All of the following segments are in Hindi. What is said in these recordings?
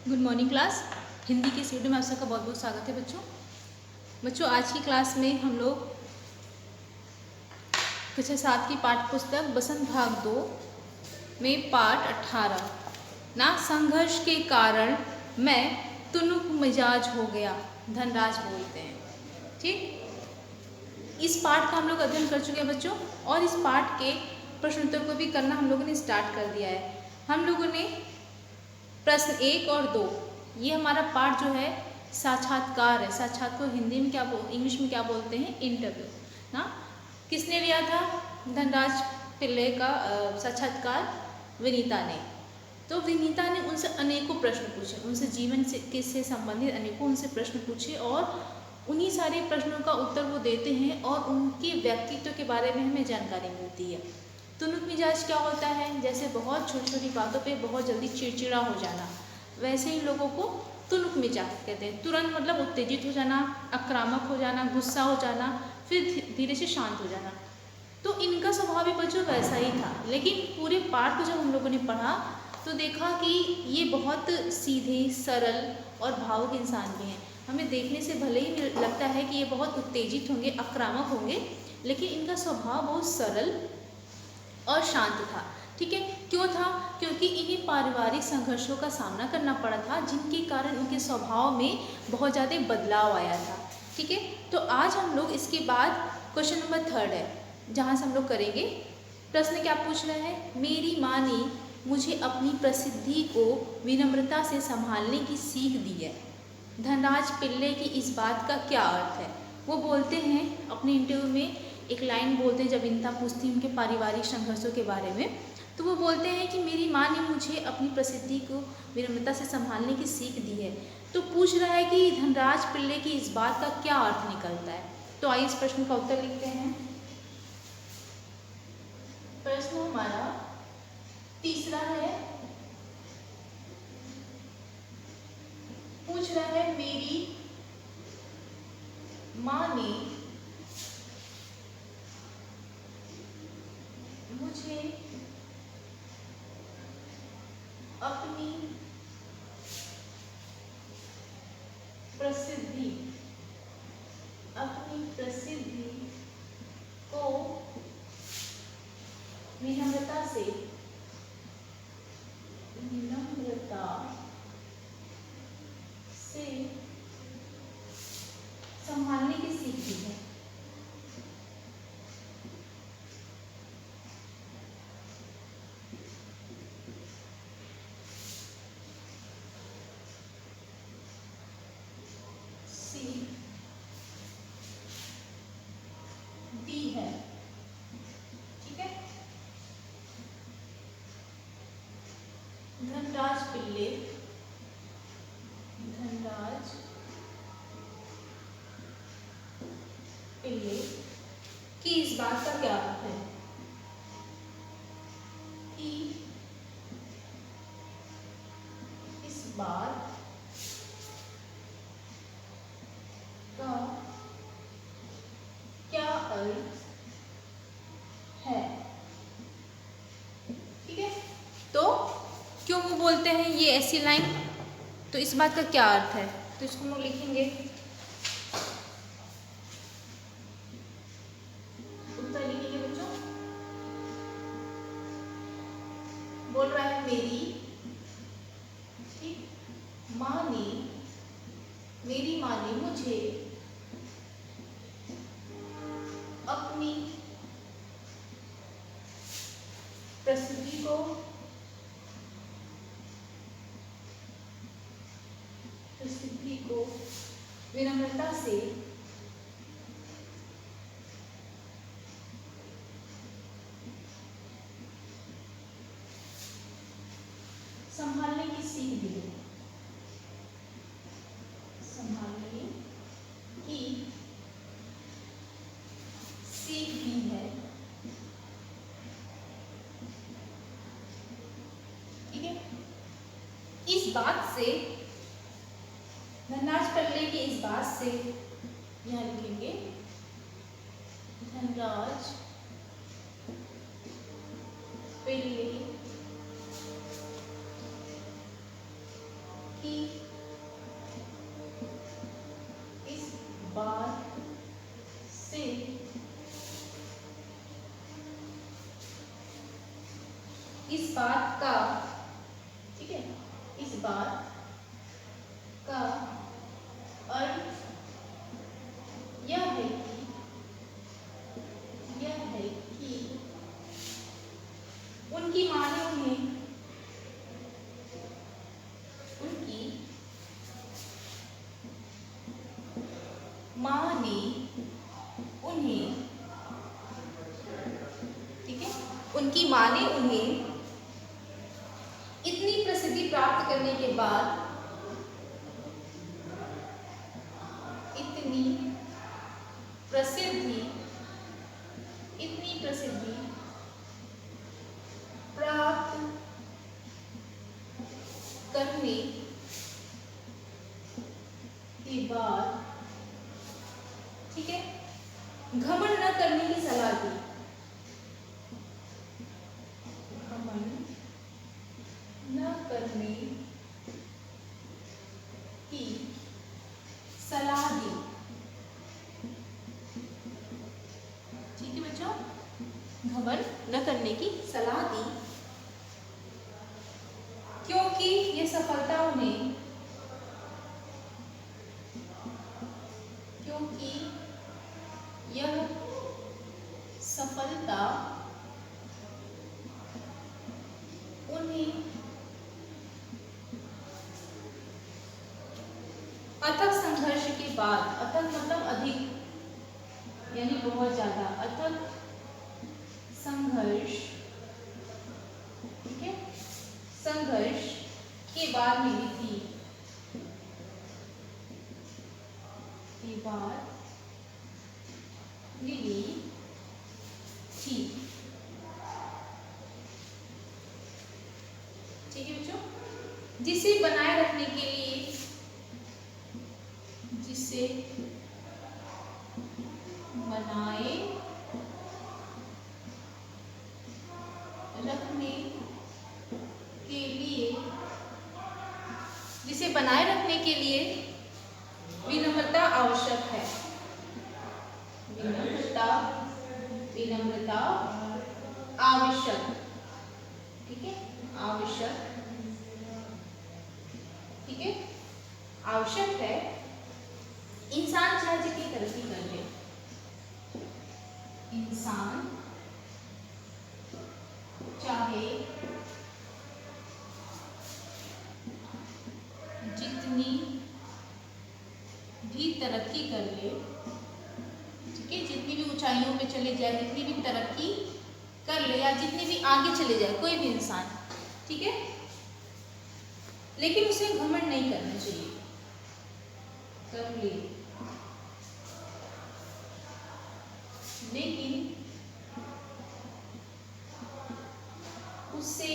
Good morning class. हिंदी के इस वीडियो में आप सबका बहुत बहुत स्वागत है बच्चों आज की क्लास में हम लोग कक्षा 7 की पाठ्य पुस्तक बसंत भाग 2 में पाठ 18 ना संघर्ष के कारण मैं तुनुक मिजाज हो गया, धनराज बोलते हैं। ठीक, इस पाठ का हम लोग अध्ययन कर चुके हैं बच्चों, और इस पाठ के प्रश्न उत्तर को भी करना हम लोगों ने स्टार्ट कर दिया है। हम लोगों ने प्रश्न 1 और 2, ये हमारा पाठ जो है साक्षात्कार है। साक्षात्कार को हिंदी में इंग्लिश में क्या बोलते हैं? इंटरव्यू ना। किसने लिया था धनराज पिल्ले का साक्षात्कार? विनीता ने। तो विनीता ने उनसे अनेकों प्रश्न पूछे, उनसे जीवन से संबंधित अनेकों उनसे प्रश्न पूछे, और उन्हीं सारे प्रश्नों का उत्तर वो देते हैं और उनके व्यक्तित्व के बारे में हमें जानकारी मिलती है। तुनुक मिजाज क्या होता है? जैसे बहुत छोटी छोटी बातों पे बहुत जल्दी चिड़चिड़ा हो जाना, वैसे ही लोगों को तुनुक मिजाज कहते हैं। तुरंत मतलब उत्तेजित हो जाना, आक्रामक हो जाना, गुस्सा हो जाना, फिर धीरे से शांत हो जाना। तो इनका स्वभाव भी बच्चों वैसा ही था। लेकिन पूरे पाठ को जब हम लोगों ने पढ़ा तो देखा कि ये बहुत सीधे, सरल और भावुक इंसान भी हैं। हमें देखने से भले ही लगता है कि ये बहुत उत्तेजित होंगे, आक्रामक होंगे, लेकिन इनका स्वभाव बहुत सरल और शांत था। ठीक है, क्यों था? क्योंकि इन्हें पारिवारिक संघर्षों का सामना करना पड़ा था, जिनके कारण उनके स्वभाव में बहुत ज़्यादा बदलाव आया था। ठीक है, तो आज हम लोग इसके बाद क्वेश्चन नंबर 3 है, जहाँ से हम लोग करेंगे। प्रश्न क्या पूछ रहे हैं? मेरी माँ ने मुझे अपनी प्रसिद्धि को विनम्रता से संभालने की सीख दी है। धनराज पिल्ले की इस बात का क्या अर्थ है? वो बोलते हैं अपने इंटरव्यू में, एक लाइन बोलते हैं जब विनीता पूछती है उनके पारिवारिक संघर्षों के बारे में, तो वो बोलते हैं कि मेरी माँ ने मुझे अपनी प्रसिद्धि को विनम्रता से संभालने की सीख दी है। तो पूछ रहा है कि धनराज पिल्ले की इस बात का क्या अर्थ निकलता है। तो आइए इस प्रश्न का उत्तर लिखते हैं। प्रश्न हमारा तीसरा है, पूछ रहा है मेरी माँ ने मुझे अपनी प्रसिद्धि को विनम्रता से संभालने की सीख दी है। ठीक है, धनराज पिल्ले की इस बात का क्या अर्थ है? कि इस बात का क्या अर्थ है? ठीक है, तो क्यों वो बोलते हैं ये ऐसी लाइन? तो इस बात का क्या अर्थ है? तो इसको हम लोग लिखेंगे, उत्तर लिखेंगे बच्चों। बोल रहा है मेरी माँ ने मुझे अपनी प्रसिद्धि को विनम्रता से संभालने की सीख दी है। संभालने की सीख दी है। ठीक है, इस बात से, धनराज पिल्ले की इस बात से, यहाँ लिखेंगे धनराज पिल्ले कि इस बात से इस बात का, ठीक है, इस बात का अर्थ यह है कि उनकी माँ ने उन्हें ठीक है, उनकी माँ ने उन्हें इतनी प्रसिद्धि प्राप्त करने के बाद, इतनी प्रसिद्धि प्राप्त करने के बाद, ठीक है, घमंड न करने की सलाह दी। घमंड न करने की सलाह दी। ठीक है बच्चों, घमंड न करने की सलाह दी क्योंकि ये सफलता उन्हें, क्योंकि यह सफलता उन्हें अथक संघर्ष के बाद, अथक मतलब अधिक यानी बहुत ज्यादा, अथक संघर्ष, ठीक है, संघर्ष के बाद मिली थी, के बाद मिली थी। ठीक है बच्चों, जिसे बनाए रखने के लिए, जिसे बनाए रखने के लिए, जिसे बनाए रखने के लिए विनम्रता आवश्यक है। विनम्रता आवश्यक, ठीक है, आवश्यक, ठीक है, आवश्यक है। इंसान चाहे जितनी तरक्की कर ले, इंसान चाहे जितनी भी तरक्की कर ले, ठीक है, जितनी भी ऊंचाइयों पे चले जाए, जितनी भी तरक्की कर ले या जितनी भी आगे चले जाए कोई भी इंसान, ठीक है, लेकिन उसे घमंड नहीं करना चाहिए। कर ले लेकिन उससे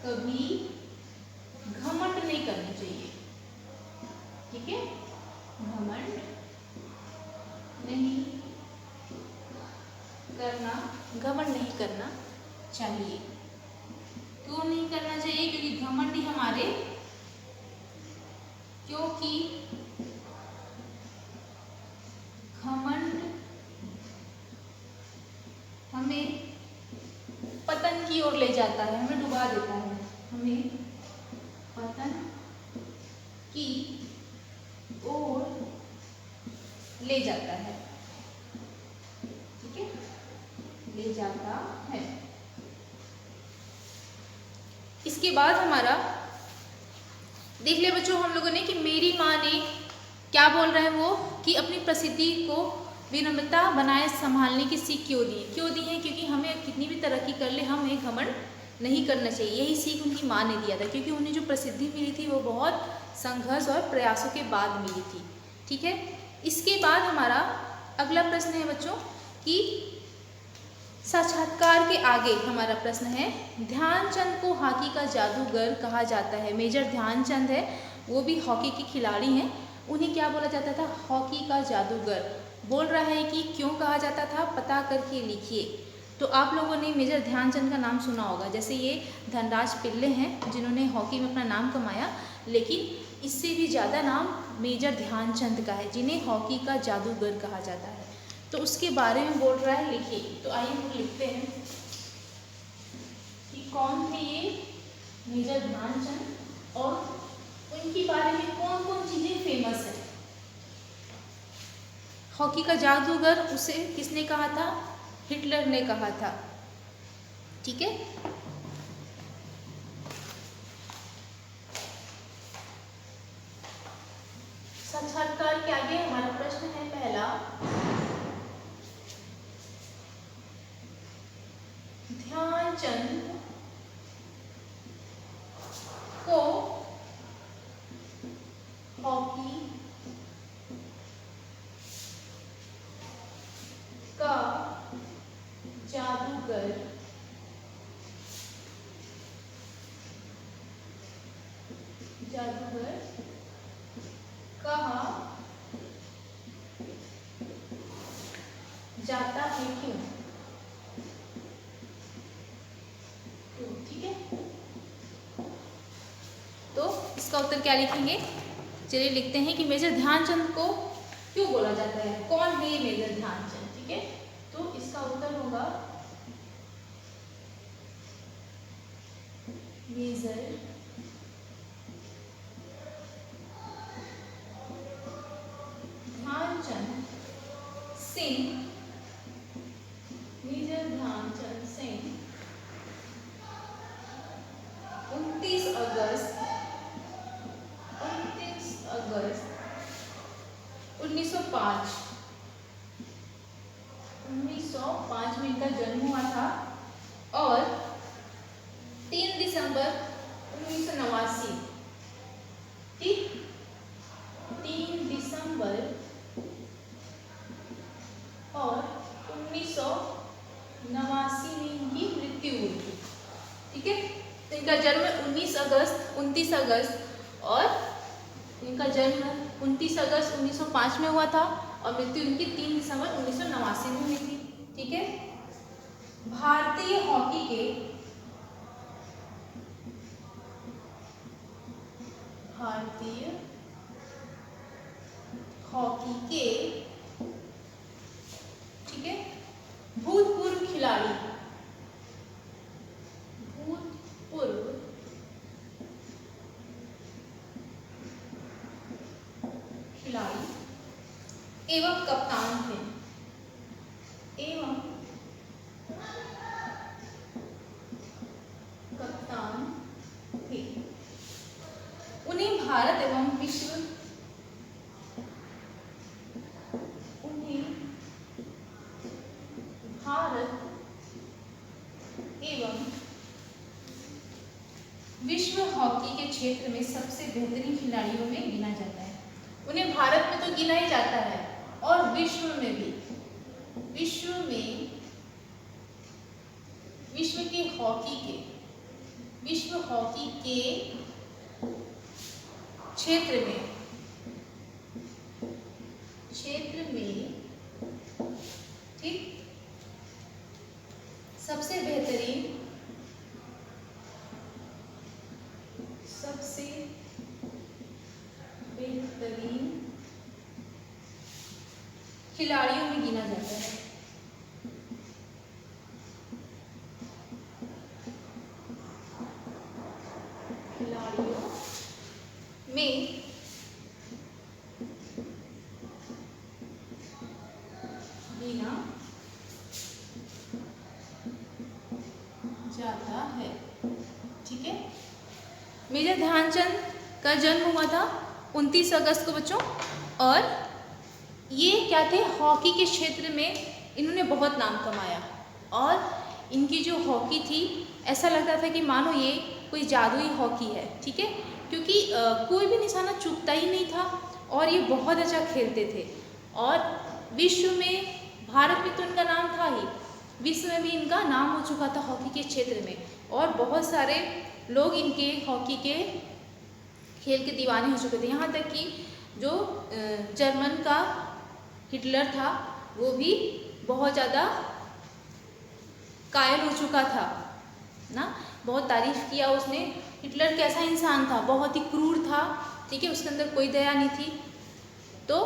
कभी घमंड नहीं करना चाहिए, ठीक है, घमंड नहीं करना, घमंड नहीं करना चाहिए। क्यों नहीं करना चाहिए? क्योंकि घमंड ही हमारे, क्योंकि घमंड हमें पतन की ओर ले जाता है, हमें डुबा देता है, हमें पतन की ओर ले जाता है, ठीक है, ले जाता है। इसके बाद हमारा देख लिया बच्चों हम लोगों ने कि मेरी माँ ने क्या बोल रहा है वो, कि अपनी प्रसिद्धि को विनम्रता बनाए संभालने की सीख क्यों दी, क्यों दी है? क्योंकि हमें कितनी भी तरक्की कर ले हमें घमंड नहीं करना चाहिए। यही सीख उनकी माँ ने दिया था, क्योंकि उन्हें जो प्रसिद्धि मिली थी वो बहुत संघर्ष और प्रयासों के बाद मिली थी, ठीक है। इसके बाद हमारा अगला प्रश्न है बच्चों कि साक्षात्कार के आगे हमारा प्रश्न है, ध्यानचंद को हॉकी का जादूगर कहा जाता है। मेजर ध्यानचंद है, वो भी हॉकी के खिलाड़ी हैं, उन्हें क्या बोला जाता था? हॉकी का जादूगर। बोल रहा है कि क्यों कहा जाता था, पता करके लिखिए। तो आप लोगों ने मेजर ध्यानचंद का नाम सुना होगा। जैसे ये धनराज पिल्ले हैं जिन्होंने हॉकी में अपना नाम कमाया, लेकिन इससे भी ज़्यादा नाम मेजर ध्यानचंद का है, जिन्हें हॉकी का जादूगर कहा जाता है। तो उसके बारे में बोल रहा है, लिखिए। तो आइए हम लिखते हैं कि कौन थे ये मेजर ध्यानचंद और उनके बारे में कौन कौन चीज़ें फेमस है। हॉकी का जादूगर उसे किसने कहा था? हिटलर ने कहा था। ठीक है, साक्षात्कार के आगे हमारा प्रश्न है पहला, ध्यानचंद को हॉकी का जादूगर कहा जाता है, क्यों? ठीक है, तो इसका उत्तर क्या लिखेंगे? चलिए लिखते हैं कि मेजर ध्यानचंद को क्यों बोला जाता है, कौन है ये मेजर ध्यानचंद। ठीक है, तो इसका उत्तर होगा मेजर ध्यानचंद सिंह, मेजर ध्यानचंद सिंह 29 अगस्त 1905 में इनका जन्म हुआ था और 3 दिसंबर 1989, ठीक, 3 दिसंबर और 1989 में इनकी मृत्यु हुई थी। ठीक है, तो इनका जन्म 29 अगस्त और इनका जन्म 29 अगस्त 1905 में हुआ था और मृत्यु इनकी 3 दिसंबर 1989 में हुई थी। ठीक है, भारतीय हॉकी के ठीक है भूतपूर्व खिलाड़ी एवं कप्तान थे, उन्हें भारत एवं विश्व हॉकी के क्षेत्र में सबसे बेहतरीन खिलाड़ियों में गिना जाता है। उन्हें भारत में तो गिना ही जाता है और विश्व में भी, विश्व हॉकी के क्षेत्र में ठीक सबसे बेहतरीन खिलाड़ियों में गिना जाता है। खिलाड़ियों में गिना जाता है। ठीक है, मेजर ध्यानचंद का जन्म हुआ था 29 अगस्त को बच्चों, और ये क्या थे, हॉकी के क्षेत्र में इन्होंने बहुत नाम कमाया और इनकी जो हॉकी थी ऐसा लगता था कि मानो ये कोई जादुई हॉकी है। ठीक है, क्योंकि कोई भी निशाना चूकता ही नहीं था और ये बहुत अच्छा खेलते थे और विश्व में, भारत में तो इनका नाम था ही, विश्व में भी इनका नाम हो चुका था हॉकी के क्षेत्र में और बहुत सारे लोग इनके हॉकी के खेल के दीवाने हो चुके थे। यहाँ तक कि जो जर्मन का हिटलर था वो भी बहुत ज़्यादा कायल हो चुका था ना, बहुत तारीफ किया उसने। हिटलर कैसा इंसान था, बहुत ही क्रूर था, ठीक है, उसके अंदर कोई दया नहीं थी। तो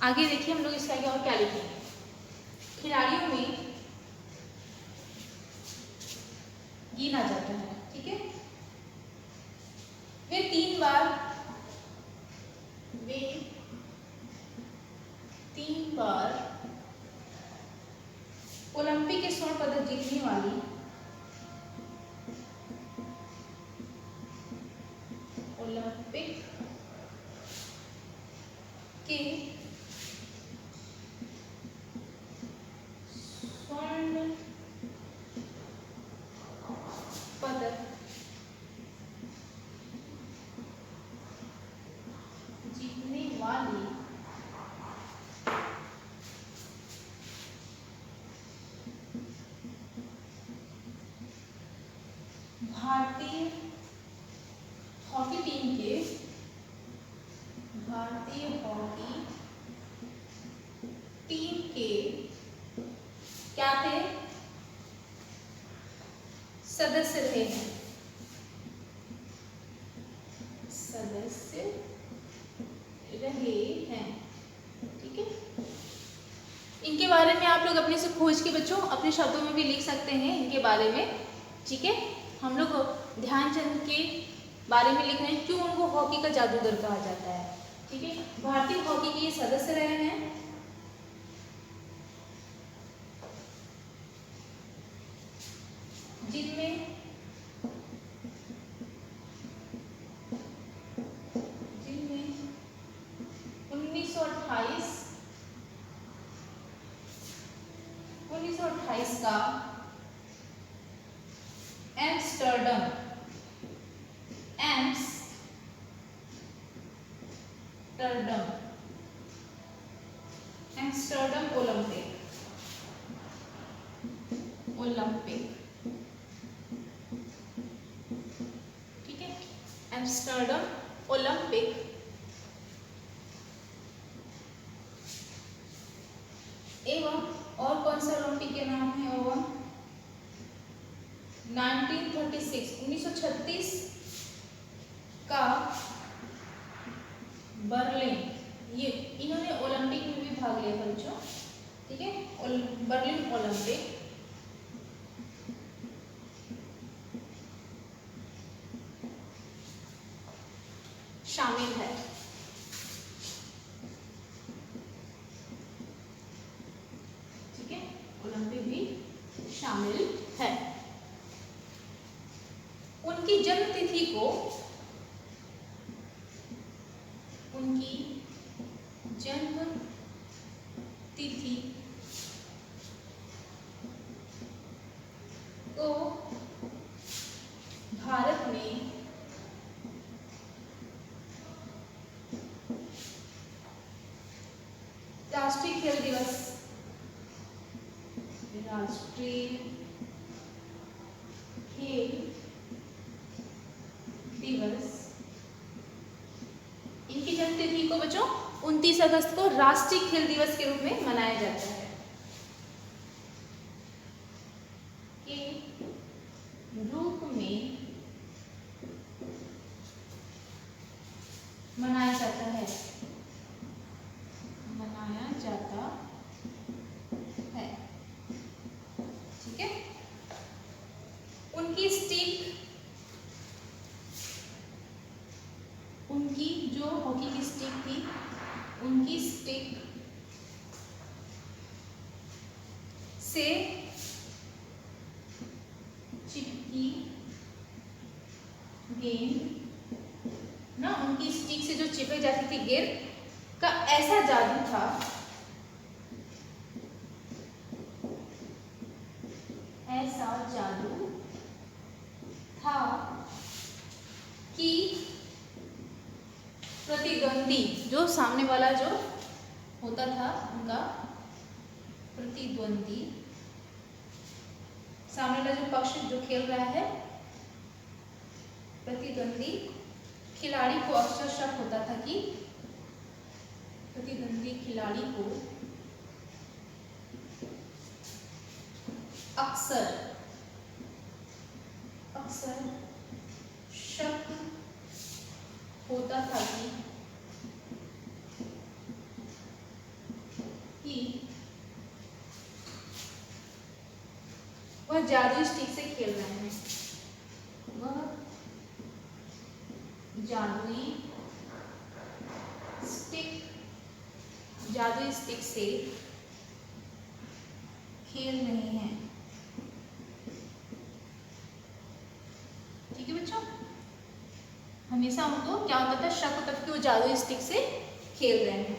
आगे देखिए हम लोग इसके आगे और क्या लिखेंगे। खिलाड़ियों में गिना जाता है, ठीक है। वे तीन बार ओलंपिक के स्वर्ण पदक जीतने वाली ओलंपिक के स्वर्ण पदक जीतने वाली भारतीय हॉकी टीम के क्या थे, सदस्य रहे हैं, ठीक है। इनके बारे में आप लोग अपने से खोज के बच्चों अपने शब्दों में भी लिख सकते हैं इनके बारे में, ठीक है। हम लोग ध्यानचंद के बारे में लिख रहे हैं, क्यों उनको हॉकी का जादूगर कहा जाता है, ठीक है। भारतीय हॉकी के ये सदस्य रहे हैं, जिनमें 1928 का एम्स्टर्डम ओलंपिक, ठीक है, एम्स्टर्डम ओलंपिक एवं और कौन सा ओलंपिक के नाम है, और 1936 का बर्लिन, ये इन्होंने ओलंपिक में भी भाग लिया था बच्चों, ठीक है। बर्लिन ओलंपिक शामिल है, ठीक है, ओलंपिक भी शामिल है। उनकी जन्म तिथि को भारत में राष्ट्रीय खेल दिवस इनकी जन्म तिथि को बच्चों 29 अगस्त को राष्ट्रीय खेल दिवस के रूप में मनाया जाता है, के रूप में मनाया जाता है, ठीक है। उनकी जो हॉकी की स्टिक थी, उनकी स्टिक से चिपकी गेंद ना, उनकी स्टिक से जो चिपक जाती थी गेंद का ऐसा जादू था, कि प्रतिद्वंदी जो सामने वाला जो होता था उनका प्रतिद्वंदी, सामने वाला जो पक्ष जो खेल रहा है, प्रतिद्वंदी खिलाड़ी को अक्सर शक होता था कि प्रतिद्वंदी खिलाड़ी को अक्सर शक होता था कि वह जादुई स्टिक से खेल रहे हैं, वह जादुई स्टिक से खेल रहे हैं। ठीक है बच्चों, हमेशा उनको क्या होता था, शक होता था कि वो जादुई स्टिक से खेल रहे हैं।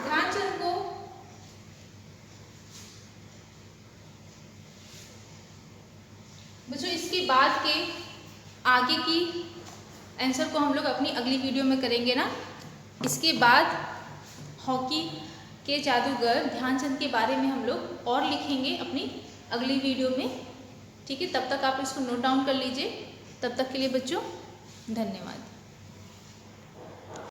ध्यानचंद को बच्चों इसके बाद के आगे की आंसर को हम लोग अपनी अगली वीडियो में करेंगे ना। इसके बाद हॉकी के जादूगर ध्यानचंद के बारे में हम लोग और लिखेंगे अपनी अगली वीडियो में। ठीक है, तब तक आप इसको नोट डाउन कर लीजिए। तब तक के लिए बच्चों धन्यवाद।